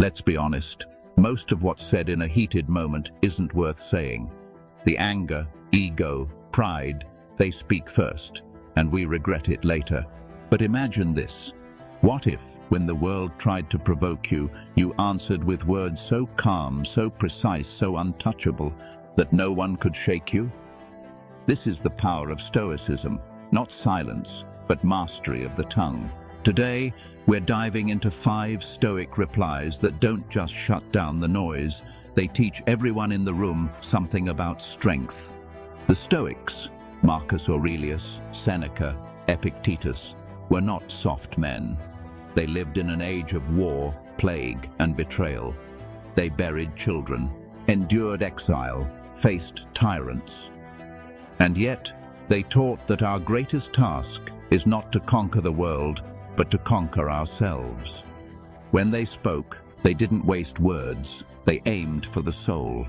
Let's be honest, most of what's said in a heated moment isn't worth saying. The anger, ego, pride, they speak first, and we regret it later. But imagine this. What if, when the world tried to provoke you, you answered with words so calm, so precise, so untouchable, that no one could shake you? This is the power of Stoicism, not silence, but mastery of the tongue. Today, we're diving into 5 Stoic replies that don't just shut down the noise, they teach everyone in the room something about strength. The Stoics, Marcus Aurelius, Seneca, Epictetus, were not soft men. They lived in an age of war, plague, and betrayal. They buried children, endured exile, faced tyrants. And yet, they taught that our greatest task is not to conquer the world, but to conquer ourselves. When they spoke, they didn't waste words, they aimed for the soul.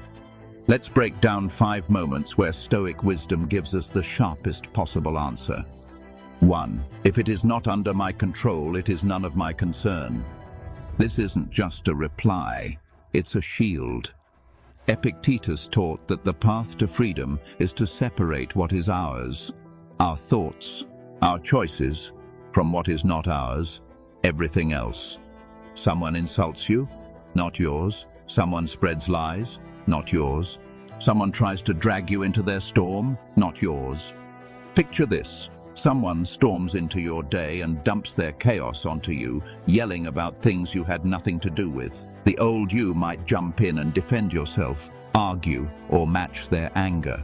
Let's break down 5 moments where Stoic wisdom gives us the sharpest possible answer. 1. If it is not under my control, it is none of my concern. This isn't just a reply, it's a shield. Epictetus taught that the path to freedom is to separate what is ours, our thoughts, our choices, from what is not ours, everything else. Someone insults you, not yours. Someone spreads lies, not yours. Someone tries to drag you into their storm, not yours. Picture this. Someone storms into your day and dumps their chaos onto you, yelling about things you had nothing to do with. The old you might jump in and defend yourself, argue, or match their anger.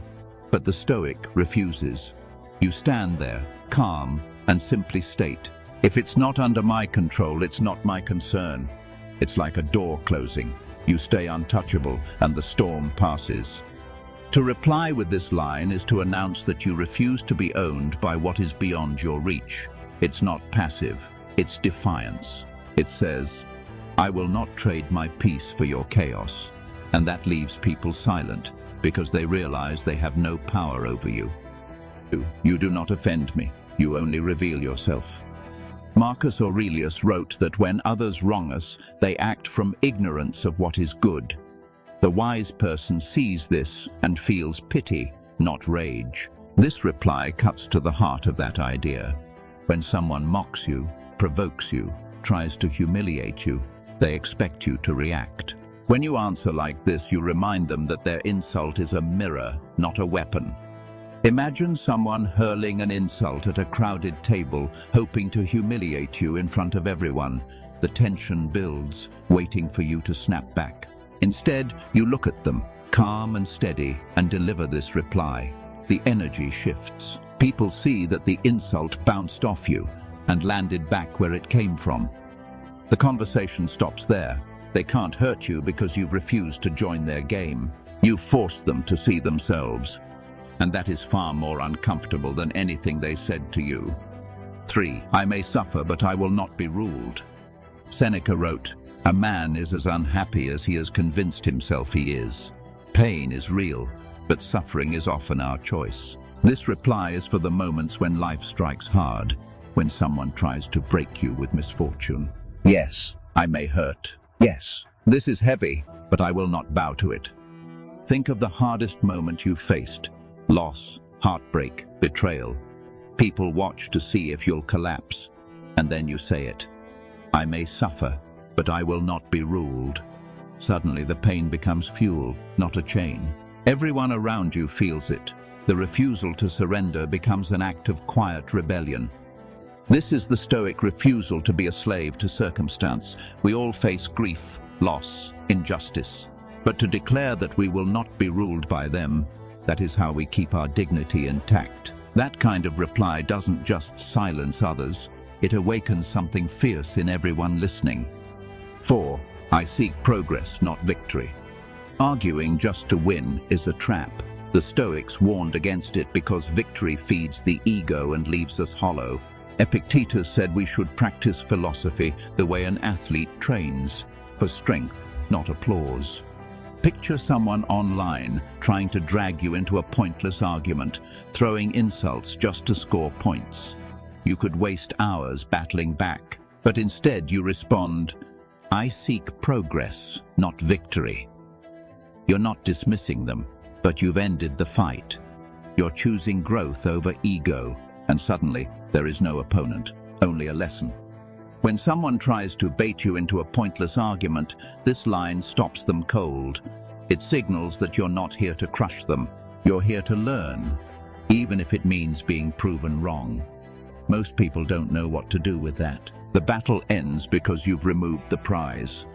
But the Stoic refuses. You stand there, calm, and simply state, if it's not under my control, it's not my concern. It's like a door closing. You stay untouchable, and the storm passes. To reply with this line is to announce that you refuse to be owned by what is beyond your reach. It's not passive, it's defiance. It says, I will not trade my peace for your chaos. And that leaves people silent, because they realize they have no power over you. You do not offend me, you only reveal yourself. Marcus Aurelius wrote that when others wrong us, they act from ignorance of what is good. The wise person sees this and feels pity, not rage. This reply cuts to the heart of that idea. When someone mocks you, provokes you, tries to humiliate you, they expect you to react. When you answer like this, you remind them that their insult is a mirror, not a weapon. Imagine someone hurling an insult at a crowded table, hoping to humiliate you in front of everyone. The tension builds, waiting for you to snap back. Instead, you look at them, calm and steady, and deliver this reply. The energy shifts. People see that the insult bounced off you and landed back where it came from. The conversation stops there. They can't hurt you because you've refused to join their game. You've forced them to see themselves. And that is far more uncomfortable than anything they said to you. 3. I may suffer, but I will not be ruled. Seneca wrote, a man is as unhappy as he has convinced himself he is. Pain is real, but suffering is often our choice. This reply is for the moments when life strikes hard, when someone tries to break you with misfortune. Yes, I may hurt. Yes, this is heavy, but I will not bow to it. Think of the hardest moment you've faced. Loss, heartbreak, betrayal. People watch to see if you'll collapse, and then you say it. I may suffer, but I will not be ruled. Suddenly the pain becomes fuel, not a chain. Everyone around you feels it. The refusal to surrender becomes an act of quiet rebellion. This is the Stoic refusal to be a slave to circumstance. We all face grief, loss, injustice. But to declare that we will not be ruled by them, that is how we keep our dignity intact. That kind of reply doesn't just silence others, it awakens something fierce in everyone listening. 4. I seek progress, not victory. Arguing just to win is a trap. The Stoics warned against it because victory feeds the ego and leaves us hollow. Epictetus said we should practice philosophy the way an athlete trains, for strength, not applause. Picture someone online trying to drag you into a pointless argument, throwing insults just to score points. You could waste hours battling back, but instead you respond, I seek progress, not victory. You're not dismissing them, but you've ended the fight. You're choosing growth over ego, and suddenly there is no opponent, only a lesson. When someone tries to bait you into a pointless argument, this line stops them cold. It signals that you're not here to crush them. You're here to learn, even if it means being proven wrong. Most people don't know what to do with that. The battle ends because you've removed the prize.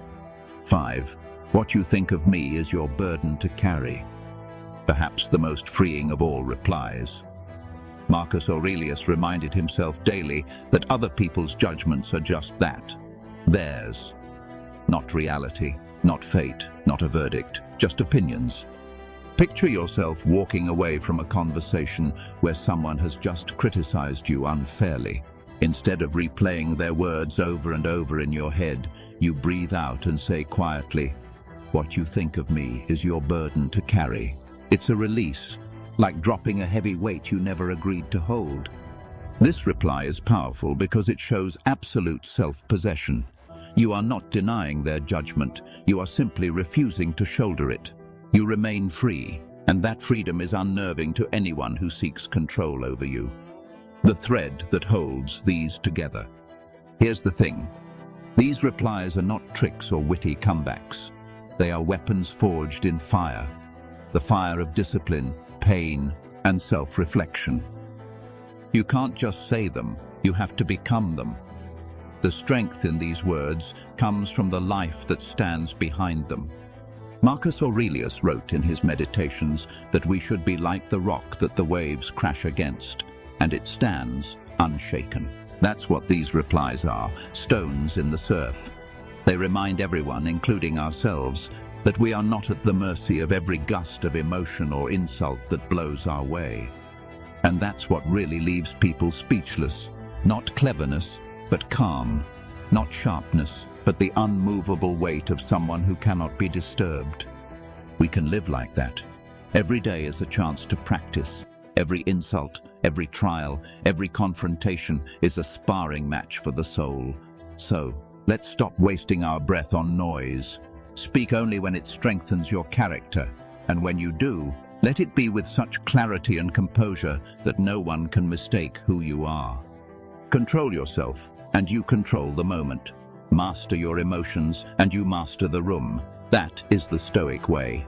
5. What you think of me is your burden to carry. Perhaps the most freeing of all replies. Marcus Aurelius reminded himself daily that other people's judgments are just that, theirs. Not reality, not fate, not a verdict, just opinions. Picture yourself walking away from a conversation where someone has just criticized you unfairly. Instead of replaying their words over and over in your head, you breathe out and say quietly, "What you think of me is your burden to carry." It's a release, like dropping a heavy weight you never agreed to hold. This reply is powerful because it shows absolute self-possession. You are not denying their judgment, you are simply refusing to shoulder it. You remain free, and that freedom is unnerving to anyone who seeks control over you. The thread that holds these together. Here's the thing. These replies are not tricks or witty comebacks. They are weapons forged in fire. The fire of discipline, pain, and self-reflection. You can't just say them, you have to become them. The strength in these words comes from the life that stands behind them. Marcus Aurelius wrote in his Meditations that we should be like the rock that the waves crash against, and it stands unshaken. That's what these replies are, stones in the surf. They remind everyone, including ourselves, that we are not at the mercy of every gust of emotion or insult that blows our way. And that's what really leaves people speechless. Not cleverness, but calm. Not sharpness, but the unmovable weight of someone who cannot be disturbed. We can live like that. Every day is a chance to practice. Every insult, every trial, every confrontation is a sparring match for the soul. So, let's stop wasting our breath on noise. Speak only when it strengthens your character, and when you do, let it be with such clarity and composure that no one can mistake who you are. Control yourself, and you control the moment. Master your emotions, and you master the room. That is the Stoic way.